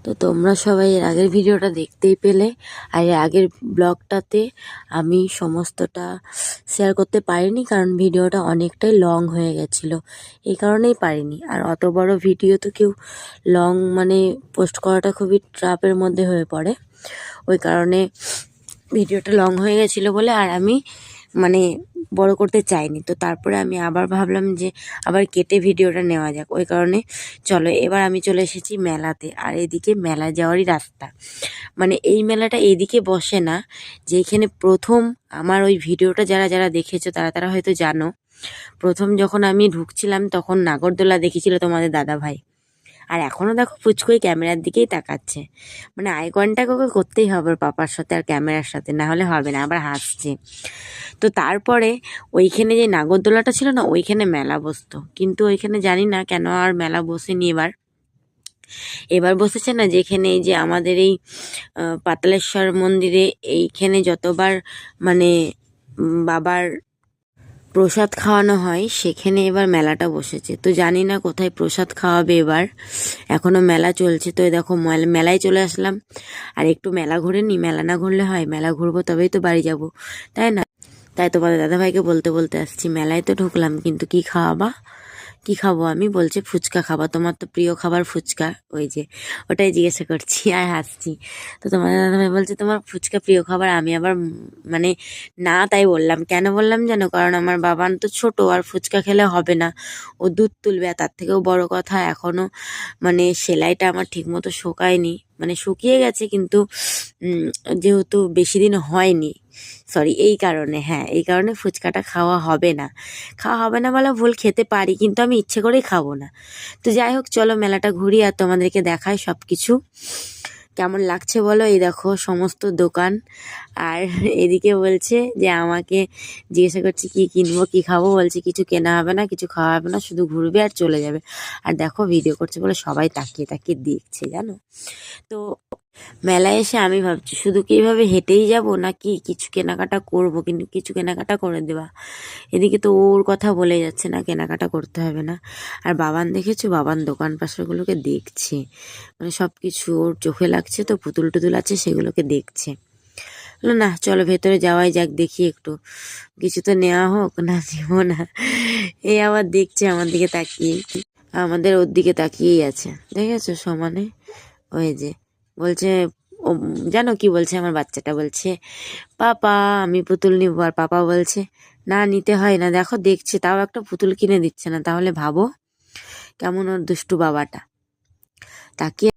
তো তোমরা সবাই এর আগের ভিডিওটা দেখতেই পেলে। আর এর আগের ব্লগটাতে আমি সমস্তটা শেয়ার করতে পারিনি, কারণ ভিডিওটা অনেকটাই লং হয়ে গেছিলো, এই কারণেই পারিনি। আর অত বড় ভিডিও তো কেউ লং পোস্ট করাটা খুবই ট্রাপের মধ্যে হয়ে পড়ে, ওই কারণে ভিডিওটা লং হয়ে গেছিলো বলে আর আমি বড় করতে চাইনি। তো তারপরে আমি আবার ভাবলাম যে আবার কেটে ভিডিওটা নেওয়া যাক, ওই কারণে চলো এবার আমি চলে এসেছি মেলাতে। আর এদিকে মেলা যাওয়ারই রাস্তা, এই মেলাটা এইদিকে বসে না, যেখানে প্রথম আমার ওই ভিডিওটা যারা যারা দেখেছো তারা তারা হয়তো জানো, প্রথম যখন আমি ঢুকছিলাম তখন নাগরদোলা দেখেছিল তোমাদের দাদা ভাই। আর এখনও দেখো পুচকুই ক্যামেরার দিকেই তাকাচ্ছে, আই কন্ট্যাক্ট ওকে করতেই হবে ওর পাপার সাথে আর ক্যামেরার সাথে, না হলে হবে না, আবার হাসছে। তো তারপরে ওইখানে যে নাগরদোলাটা ছিল না, ওইখানে মেলা বসতো, কিন্তু ওইখানে জানি না কেন আর মেলা বসেনি। এবার বসেছে না, যেখানে এই যে আমাদের এই পাতালেশ্বর মন্দিরে এইখানে যতবার বাবার প্রসাদ খাওয়ানো হয়, সেখানে এবার মেলাটা বসেছে। তো জানি না কোথায় প্রসাদ খাওয়াবে এবার, এখনও মেলা চলছে। তো দেখো মেলায় চলে আসলাম, আর একটু মেলা ঘুরে নি, মেলা না ঘুরলে হয়, মেলা ঘুরবো তবেই তো বাড়ি যাব, তাই না? তাই তোমাদের দাদাভাইকে বলতে বলতে আসছি, মেলায় তো ঢুকলাম, কিন্তু কি খাওয়াবা, কি খাবো আমি? বলছে ফুচকা খাবা, তোমার তো প্রিয় খাবার ফুচকা, ওই যে ওটাই জিজ্ঞাসা করছি আর হাসছি। তো তোমাদের দাদাভাই বলছে তোমার ফুচকা প্রিয় খাবার, আমি আবার না তাই বললাম। কেন বললাম জানো? কারণ আমার বাবান তো ছোট, আর ফুচকা খেলে হবে না, ও দুধ তুলবে। আর তার থেকেও বড় কথা, এখনও সেলাইটা আমার ঠিক মতো শোকায়নি, শুকিয়ে গেছে কিন্তু যেহেতু বেশি দিন হয়নি, সরি এই কারণে, হ্যাঁ এই কারণে ফুচকাটা খাওয়া হবে না। বলা ভুল, খেতে পারি কিন্তু আমি ইচ্ছে করেই খাবো না। তো যাই হোক, চলো মেলাটা ঘুরি আর তোমাদেরকে দেখাই সব কিছু কেমন লাগছে বলো। এই দেখো সমস্ত দোকান, আর এদিকে বলছে যে আমাকে জিজ্ঞাসা করছে কি কিনবো কি খাবো, বলছে কিছু কেনা হবে না, কিছু খাওয়া হবে না, শুধু ঘুরবে আর চলে যাবে। আর দেখো ভিডিও করছে বলে সবাই তাকিয়ে তাকিয়ে দেখছে, জানো। তো মেলায় এসে আমি ভাবছি শুধু কি এইভাবে হেঁটেই যাব, নাকি কিছু কেনাকাটা করব, কিন্তু কিছু কেনাকাটা করে দেওয়া। এদিকে তো ওর কথা বলে যাচ্ছে না কেনাকাটা করতে হবে না। আর বাবান দেখেছো, বাবান দোকান পাশাগুলোকে দেখছে, সব কিছু ওর চোখে লাগছে, তো পুতুল টুতুল আছে সেগুলোকে দেখছে। বললো না চলো ভেতরে যাওয়াই যাক, দেখি একটু কিছু তো নেওয়া হোক, না নেবো না। এই আবার দেখছে আমার দিকে তাকিয়ে, আমাদের ওর দিকে তাকিয়েই আছে, দেখেছো সমানে। ওই যে বলছে, ও জানো কি বলছে আমার বাচ্চাটা? বলছে পাপা আমি পুতুল নিব। আর পাপা বলছে না নিতে হয় না, দেখো দেখছে তাও একটা পুতুল কিনে দিচ্ছে না। তাহলে ভাবো কেমন ওর দুষ্টু বাবাটা, তাকিয়ে